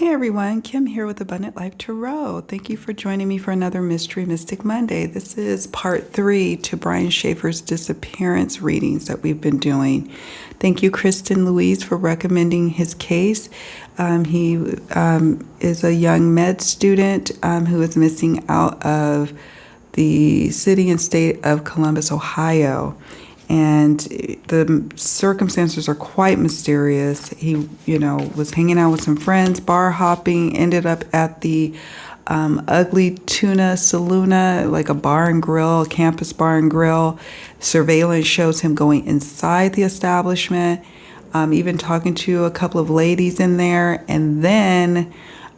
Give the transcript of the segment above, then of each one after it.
Hey everyone, Kim here with Abundant Life Tarot. Thank you for joining me for another Mystery Mystic Monday. This is part 3 to Brian Shaffer's Disappearance readings that we've been doing. Thank you, Kristen Louise, for recommending his case. He is a young med student who is missing out of the city and state of Columbus, Ohio. And the circumstances are quite mysterious. He, was hanging out with some friends, bar hopping, ended up at the Ugly Tuna Saloona, like a bar and grill, a campus bar and grill. Surveillance shows him going inside the establishment, even talking to a couple of ladies in there. And then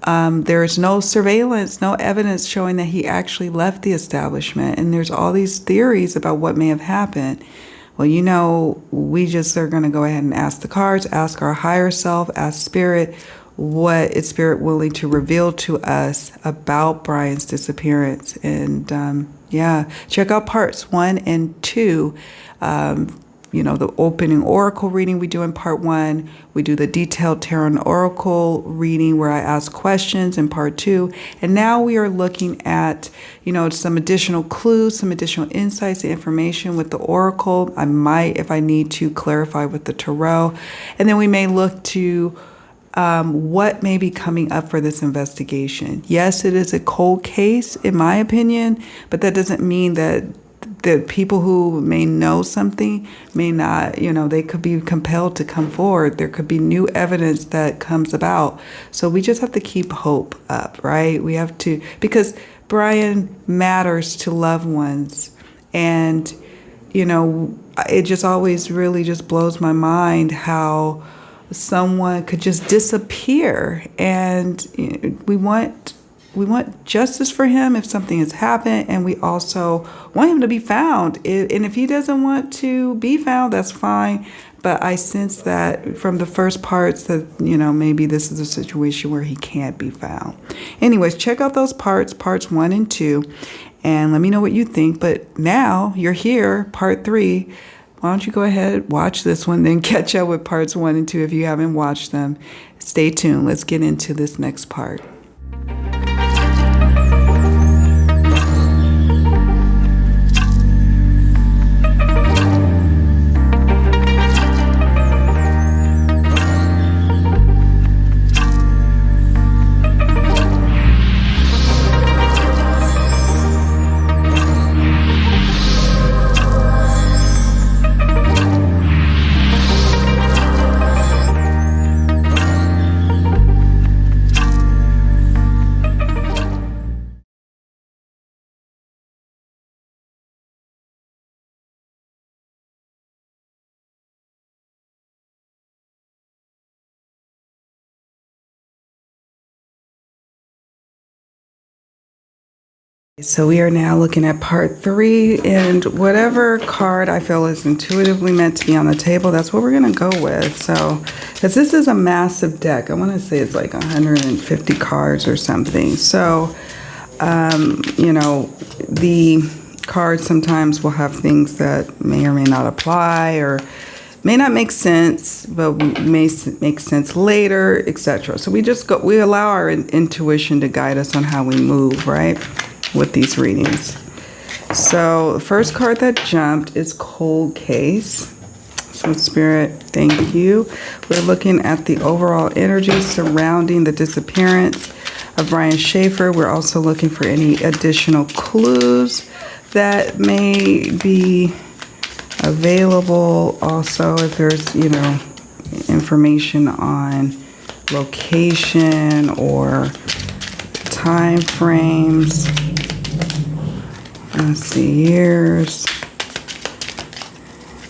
there's no surveillance, no evidence showing that he actually left the establishment. And there's all these theories about what may have happened. Well, we just are going to go ahead and ask the cards, ask our higher self, ask Spirit, what is Spirit willing to reveal to us about Brian's disappearance. And check out parts 1 and 2. The opening oracle reading we do in part 1. We do the detailed tarot and oracle reading where I ask questions in part 2. And now we are looking at, some additional clues, some additional insights and information with the oracle. I might, if I need to, clarify with the tarot. And then we may look to what may be coming up for this investigation. Yes, it is a cold case, in my opinion, but that doesn't mean that the people who may know something may not, they could be compelled to come forward. There could be new evidence that comes about. So we just have to keep hope up, right? We have to, because Brian matters to loved ones. And, it just always really just blows my mind how someone could just disappear. And we want justice for him if something has happened, and we also want him to be found. And if he doesn't want to be found, that's fine. But I sense that from the first parts that, maybe this is a situation where he can't be found. Anyways, check out those parts 1 and 2, and let me know what you think. But now you're here, part 3. Why don't you go ahead, watch this one, then catch up with parts 1 and 2 if you haven't watched them. Stay tuned. Let's get into this next part. So we are now looking at part 3, and whatever card I feel is intuitively meant to be on the table, that's what we're going to go with. So, because this is a massive deck, I want to say it's like 150 cards or something. So, the cards sometimes will have things that may or may not apply or may not make sense, but may make sense later, etc. So we allow our intuition to guide us on how we move, right? With these readings. So the first card that jumped is Cold Case. So Spirit, thank you. We're looking at the overall energy surrounding the disappearance of Brian Shaffer. We're also looking for any additional clues that may be available. Also, if there's, information on location or time frames. Let's see, years.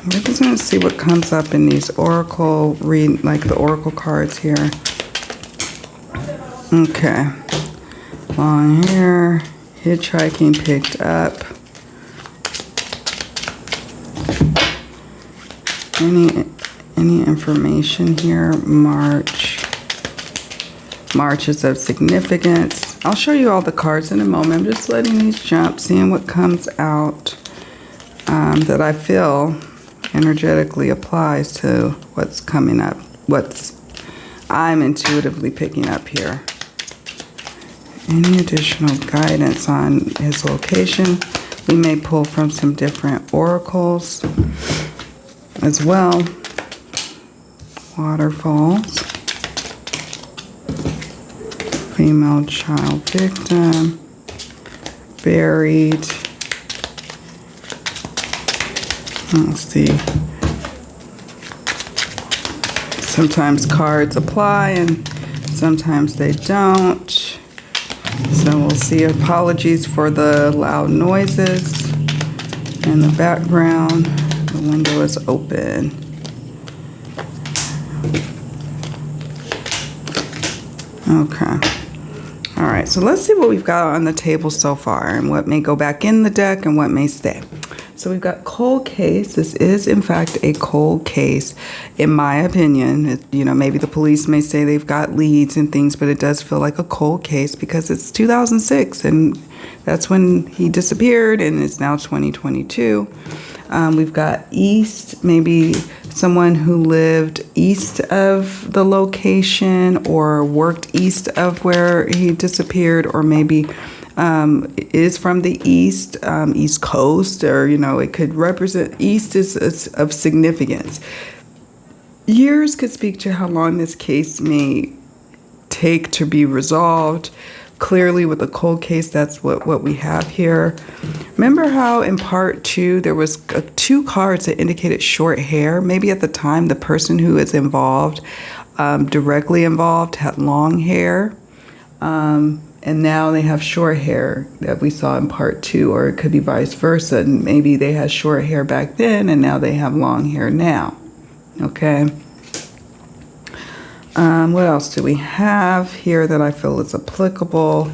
We're just going to see what comes up in these oracle like the oracle cards here. Okay. Long hair, hitchhiking picked up. Any information here? March is of significance. I'll show you all the cards in a moment. I'm just letting these jump, seeing what comes out that I feel energetically applies to what's coming up, what's I'm intuitively picking up here. Any additional guidance on his location? We may pull from some different oracles as well. Waterfalls. Female child victim. Buried. Let's see. Sometimes cards apply and sometimes they don't. So we'll see. Apologies for the loud noises in the background. The window is open. Okay. All right, so let's see what we've got on the table so far and what may go back in the deck and what may stay. So we've got cold case. This is, in fact, a cold case, in my opinion. You know, maybe the police may say they've got leads and things, but it does feel like a cold case because it's 2006, and that's when he disappeared, and it's now 2022. We've got east, maybe someone who lived east of the location or worked east of where he disappeared, or maybe is from the east, East Coast, or, you know, it could represent, east is of significance. Years could speak to how long this case may take to be resolved. Clearly, with a cold case, that's what we have here. Remember how in part 2 there was 2 cards that indicated short hair? Maybe at the time the person who is involved, directly involved, had long hair. And now they have short hair that we saw in part 2, or it could be vice versa. And maybe they had short hair back then and now they have long hair now. Okay. What else do we have here that I feel is applicable?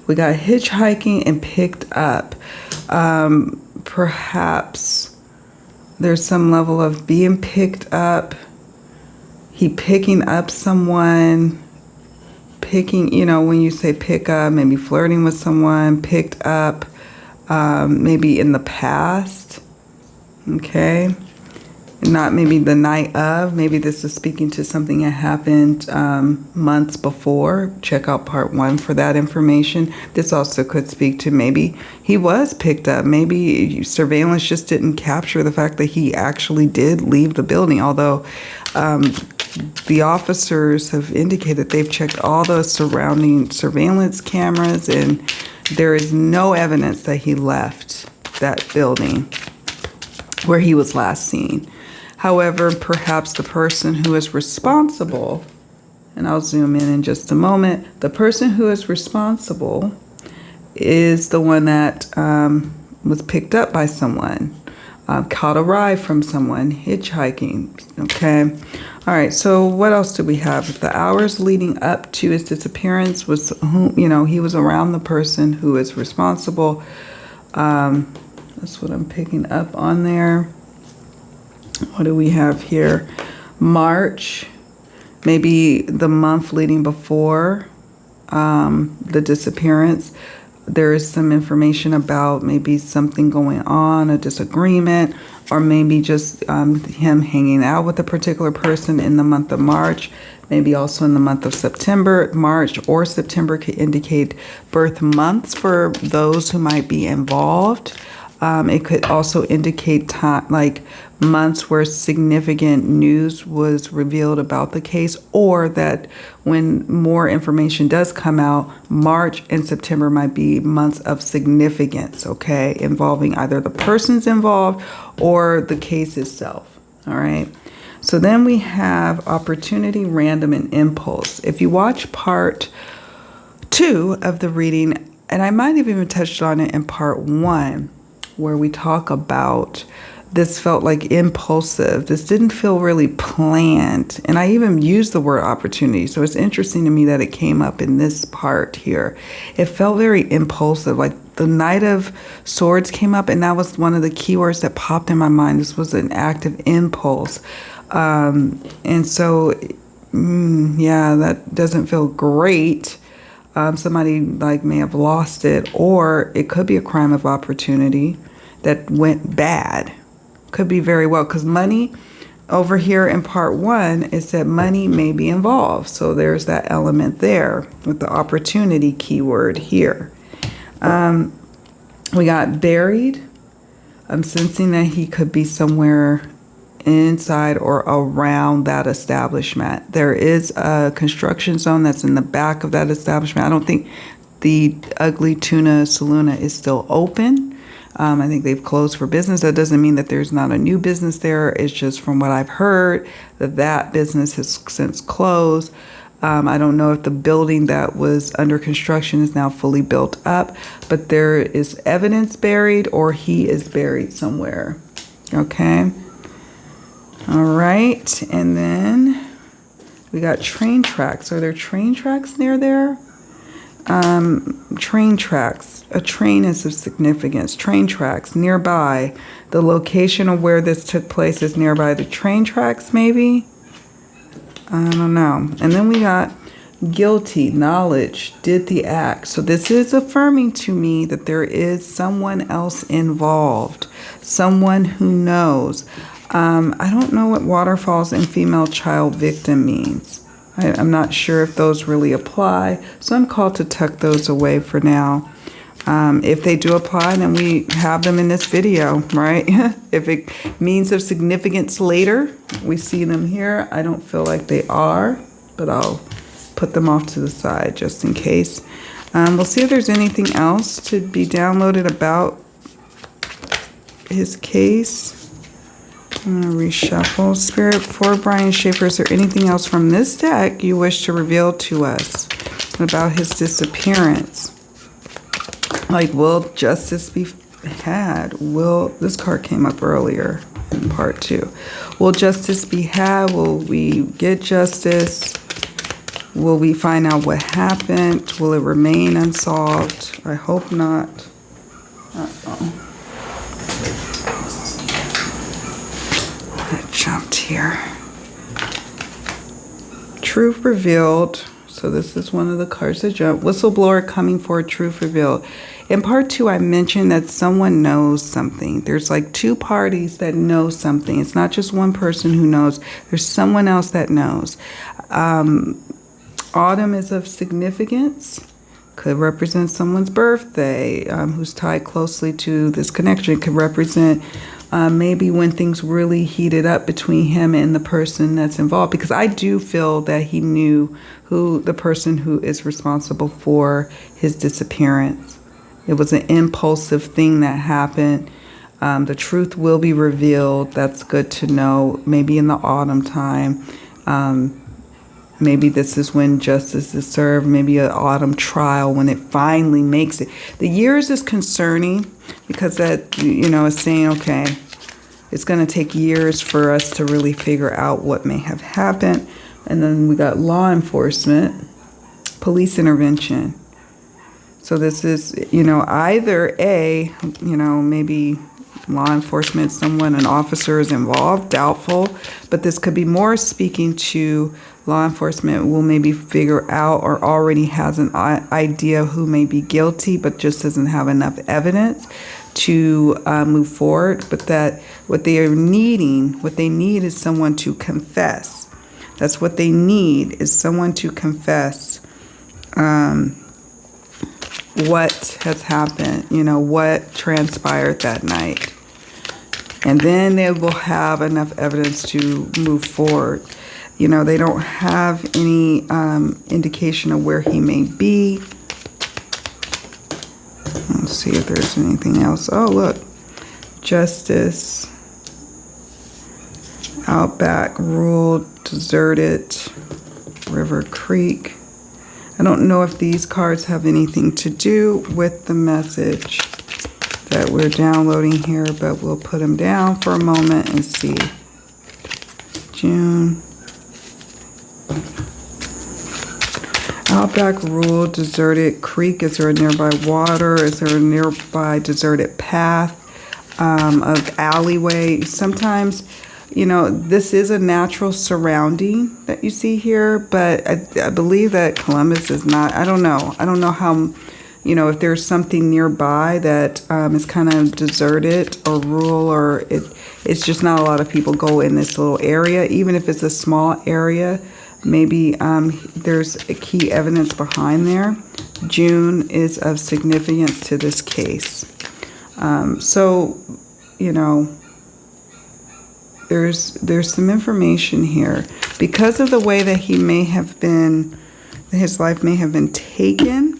We got hitchhiking and picked up. Perhaps there's some level of being picked up. He picking up someone. Picking, you know, when you say pick up, maybe flirting with someone, picked up, maybe in the past, okay? Not maybe the night of, maybe this is speaking to something that happened months before. Check out part 1 for that information. This also could speak to maybe he was picked up. Maybe surveillance just didn't capture the fact that he actually did leave the building, although the officers have indicated they've checked all the surrounding surveillance cameras and there is no evidence that he left that building where he was last seen. However, perhaps the person who is responsible, and I'll zoom in just a moment, the person who is responsible is the one that was picked up by someone, caught a ride from someone, hitchhiking, okay? All right, so what else do we have? The hours leading up to his disappearance was, you know, he was around the person who is responsible. That's what I'm picking up on there. What do we have here? March, maybe the month leading before the disappearance. There is some information about maybe something going on, a disagreement, or maybe just him hanging out with a particular person in the month of March. Maybe also in the month of September. March or September could indicate birth months for those who might be involved. It could also indicate time, like months where significant news was revealed about the case, or that when more information does come out, March and September might be months of significance, okay, involving either the persons involved or the case itself. All right. So then we have opportunity, random, and impulse. If you watch part 2 of the reading, and I might have even touched on it in part 1, where we talk about this felt like impulsive. This didn't feel really planned. And I even used the word opportunity. So it's interesting to me that it came up in this part here. It felt very impulsive, like the Knight of Swords came up, and that was one of the keywords that popped in my mind. This was an act of impulse. And so, yeah, that doesn't feel great. Somebody like may have lost it, or it could be a crime of opportunity that went bad. Could be very well, because money, over here in part 1, it said money may be involved. So there's that element there with the opportunity keyword here. We got buried. I'm sensing that he could be somewhere inside or around that establishment. There is a construction zone that's in the back of that establishment. I don't think the Ugly Tuna Saloon is still open. I think they've closed for business. That doesn't mean that there's not a new business there. It's just from what I've heard that business has since closed. I don't know if the building that was under construction is now fully built up, but there is evidence buried or he is buried somewhere. Okay. All right. And then we got train tracks. Are there train tracks near there? Train tracks. A train is of significance. Train tracks nearby. The location of where this took place is nearby the train tracks, maybe? I don't know. And then we got guilty, knowledge, did the act. So this is affirming to me that there is someone else involved, someone who knows. I don't know what waterfalls and female child victim means. I'm not sure if those really apply, so I'm called to tuck those away for now. If they do apply, then we have them in this video, right? If it means of significance later, we see them here. I don't feel like they are, but I'll put them off to the side just in case. We'll see if there's anything else to be downloaded about his case. I'm going to reshuffle. Spirit, for Brian Shaffer, is there anything else from this deck you wish to reveal to us about his disappearance? Like, will justice be had? This card came up earlier in part 2. Will justice be had? Will we get justice? Will we find out what happened? Will it remain unsolved? I hope not. Uh-oh. I jumped here. Truth revealed. So this is one of the cards that jumped. Whistleblower coming for truth revealed. In part 2, I mentioned that someone knows something. There's like 2 parties that know something. It's not just one person who knows. There's someone else that knows. Autumn is of significance. Could represent someone's birthday, who's tied closely to this connection. It could represent maybe when things really heated up between him and the person that's involved. Because I do feel that he knew who the person who is responsible for his disappearance. It was an impulsive thing that happened. The truth will be revealed. That's good to know. Maybe in the autumn time. Maybe this is when justice is served. Maybe an autumn trial when it finally makes it. The years is concerning because that, is saying, okay, it's going to take years for us to really figure out what may have happened. And then we got law enforcement, police intervention. So this is, either A, maybe law enforcement, an officer is involved, doubtful. But this could be more speaking to law enforcement will maybe figure out or already has an idea who may be guilty, but just doesn't have enough evidence to move forward. But that what they need is someone to confess. That's what they need, is someone to confess what has happened, what transpired that night. And then they will have enough evidence to move forward. They don't have any indication of where he may be. Let's see if there's anything else. Oh, look. Justice. Outback. Ruled. Deserted. River Creek. I don't know if these cards have anything to do with the message that we're downloading here, but we'll put them down for a moment and see. June. Outback rule, deserted creek. Is there a nearby water? Is there a nearby deserted path of alleyway? Sometimes, this is a natural surrounding that you see here, but I believe that Columbus is not. I don't know. I don't know how you know, if there's something nearby that is kind of deserted or rural, or it's just not a lot of people go in this little area, even if it's a small area, maybe there's a key evidence behind there. June is of significance to this case. So, you know, there's some information here. Because of the way that he may have been, his life may have been taken,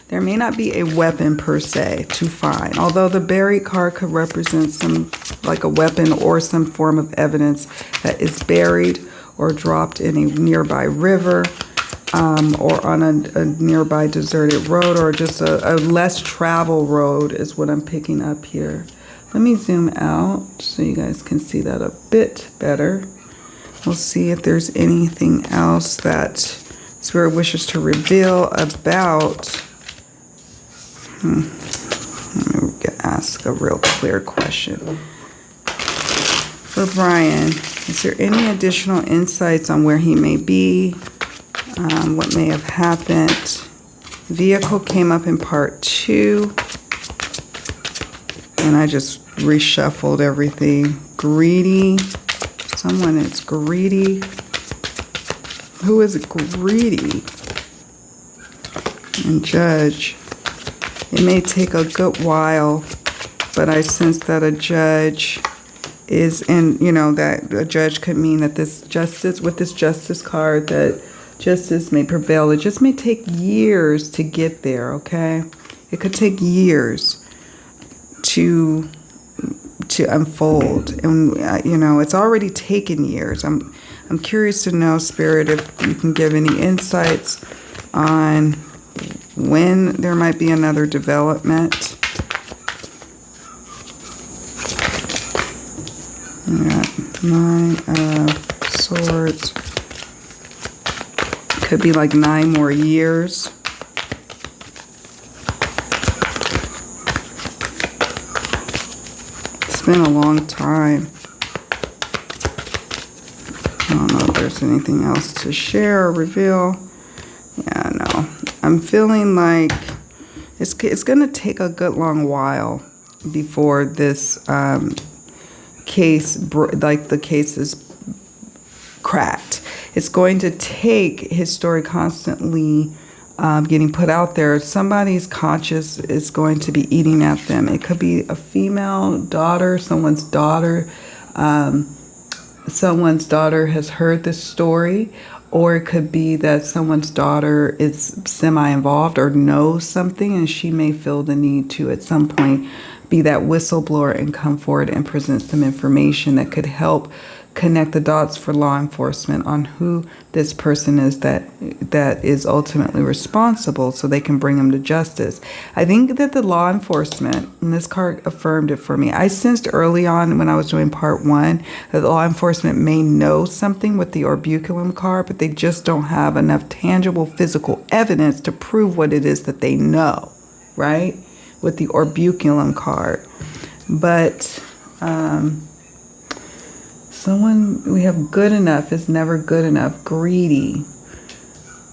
there may not be a weapon per se to find. Although the buried card could represent some, like a weapon or some form of evidence that is buried or dropped in a nearby river, or on a nearby deserted road, or just a less traveled road is what I'm picking up here. Let me zoom out so you guys can see that a bit better. We'll see if there's anything else that Spirit wishes to reveal about. Let me ask a real clear question. For Brian, is there any additional insights on where he may be? What may have happened? Vehicle came up in part 2. And I just reshuffled everything. Greedy. Someone is greedy. Who is greedy? And Judge. It may take a good while, but I sense that a judge is in, you know, that a judge could mean that this justice, with this justice card, that justice may prevail. It just may take years to get there, okay? It could take years to unfold, and you know, it's already taken years. I'm curious to know, Spirit, if you can give any insights on when there might be another development. Yeah, 9 of Swords. Could be like 9 more years. It's been a long time. I don't know if there's anything else to share or reveal. Yeah, no. I'm feeling like it's going to take a good long while before this case, like the case is cracked. It's going to take his story constantly getting put out there. Somebody's conscience is going to be eating at them. It could be a female daughter, someone's daughter. Someone's daughter has heard this story, or it could be that someone's daughter is semi-involved or knows something, and she may feel the need to, at some point, be that whistleblower and come forward and present some information that could help connect the dots for law enforcement on who this person is that is ultimately responsible, so they can bring him to justice. I think that the law enforcement, and this card affirmed it for me, I sensed early on when I was doing part 1 that the law enforcement may know something with the orbiculum card, but they just don't have enough tangible physical evidence to prove what it is that they know, right? With the orbiculum card. But someone, we have good enough is never good enough. Greedy.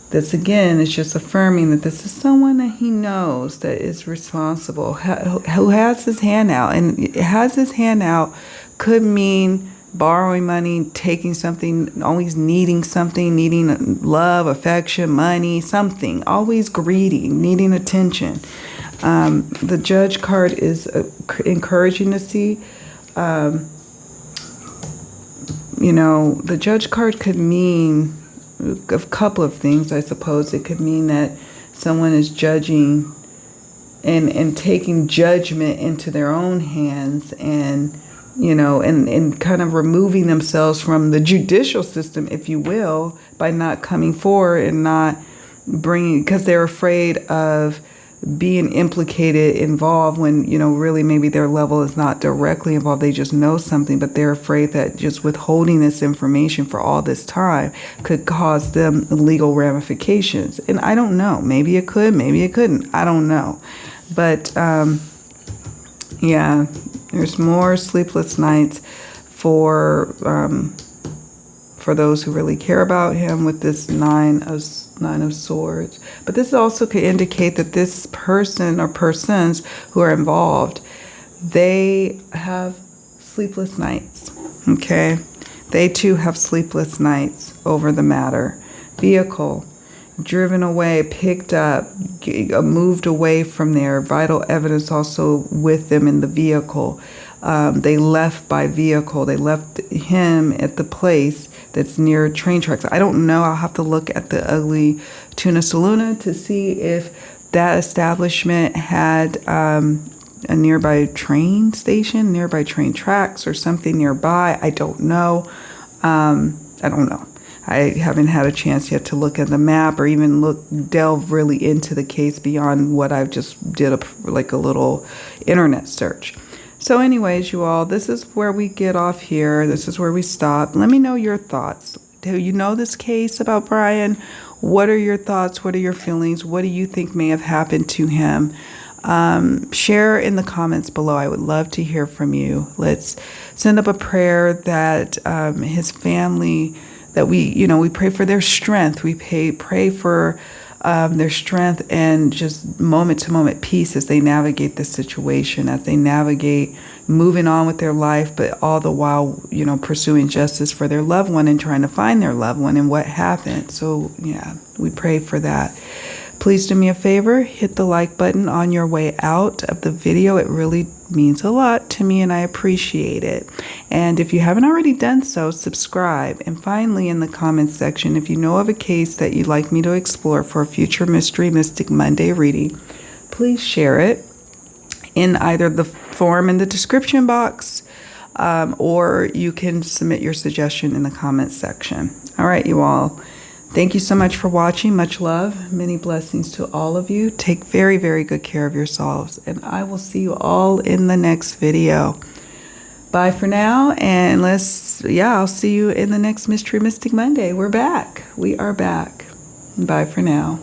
This again is just affirming that this is someone that he knows that is responsible, who has his hand out. And has his hand out could mean borrowing money, taking something, always needing something, needing love, affection, money, something. Always greedy, needing attention. The Judge card is encouraging to see. You know, the Judge card could mean a couple of things, I suppose. It could mean that someone is judging and taking judgment into their own hands, and, you know, and kind of removing themselves from the judicial system, if you will, by not coming forward and not bringing, because they're afraid of being implicated, involved, when, you know, really maybe their level is not directly involved. They just know something, but they're afraid that just withholding this information for all this time could cause them legal ramifications. And I don't know. Maybe it could, maybe it couldn't. I don't know. But yeah, there's more sleepless nights for for those who really care about him with this Nine of Swords. But this also could indicate that this person or persons who are involved, they have sleepless nights, okay? They too have sleepless nights over the matter. Vehicle, driven away, picked up, moved away from there. Vital evidence also with them in the vehicle. They left by vehicle. They left him at the place that's near train tracks. I don't know. I'll have to look at the Ugly Tuna Saluna to see if that establishment had a nearby train station, nearby train tracks or something nearby. I don't know. I don't know. I haven't had a chance yet to look at the map or even delve really into the case beyond what I've just did like a little internet search. So anyways, you all, this is where we get off here. This is where we stop. Let me know your thoughts. Do you know this case about Brian? What are your thoughts? What are your feelings? What do you think may have happened to him? Share in the comments below. I would love to hear from you. Let's send up a prayer that his family, that we pray for their strength. We pray for their strength and just moment-to-moment peace as they navigate this situation, as they navigate moving on with their life, but all the while, pursuing justice for their loved one and trying to find their loved one and what happened. So, yeah, we pray for that. Please do me a favor, hit the like button on your way out of the video. It really means a lot to me and I appreciate it. And if you haven't already done so, subscribe. And finally, in the comments section, if you know of a case that you'd like me to explore for a future Mystery Mystic Monday reading, please share it in either the form in the description box or you can submit your suggestion in the comments section. All right, you all. Thank you so much for watching. Much love. Many blessings to all of you. Take very, very good care of yourselves. And I will see you all in the next video. Bye for now. And I'll see you in the next Mystery Mystic Monday. We're back. We are back. Bye for now.